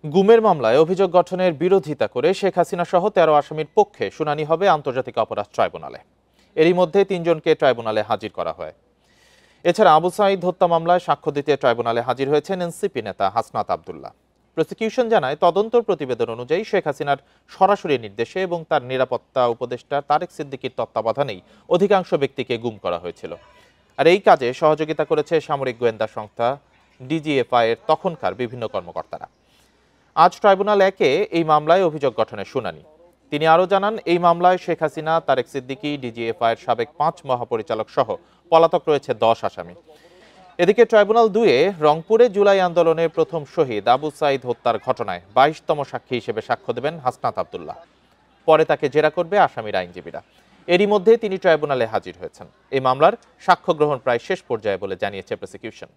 গুমের মামলায় অভিযোগ গঠনের বিরোধিতা করে শেখ হাসিনা সহ ১৩ আসামির পক্ষে শুনানি হবে আন্তর্জাতিক অপরাধ ট্রাইব্যুনালে। এরই মধ্যে ৩ জনকে ট্রাইব্যুনালে হাজির করা হয়। এছাড়া আবু সাঈদ হত্যা মামলায় সাক্ষ্য দিতে ট্রাইব্যুনালে হাজির হয়েছেন এনসিপি নেতা হাসনাত আব্দুল্লাহ। প্রসিকিউশন জানায়, তদন্ত প্রতিবেদন অনুযায়ী শেখ হাসিনার সরাসরি নির্দেশে এবং তার নিরাপত্তা উপদেষ্টা তারেক সিদ্দিকীর তত্ত্বাবধানেই অধিকাংশ ব্যক্তিকে গুম করা হয়েছিল। আর এই কাজে সহযোগিতা করেছে সামরিক গোয়েন্দা সংস্থা ডিজিএফআই এর তখনকার বিভিন্ন কর্মকর্তারা। আজ ট্রাইব্যুনাল ১-এ এই মামলায় অভিযোগ গঠনের শুনানি। তিনি আরও জানান, এই মামলায় শেখ হাসিনা, তারেক সিদ্দিকী, ডিজিএফআই এর সাবেক ৫ মহাপরিচালক সহ পলাতক রয়েছে ১০ আসামি। এদিকে ট্রাইব্যুনাল ২-এ রংপুরে জুলাই আন্দোলনের প্রথম শহীদ আবু সাঈদ হত্যার ঘটনায় ২২তম সাক্ষী হিসেবে সাক্ষ্য দেবেন হাসনাত আব্দুল্লাহ। পরে তাকে জেরা করবে আসামির আইনজীবীরা। এরই মধ্যে তিনি ট্রাইব্যুনালে হাজির হয়েছেন। এই মামলার সাক্ষ্য গ্রহণ প্রায় শেষ পর্যায়ে বলে জানিয়েছে প্রসিকিউশন।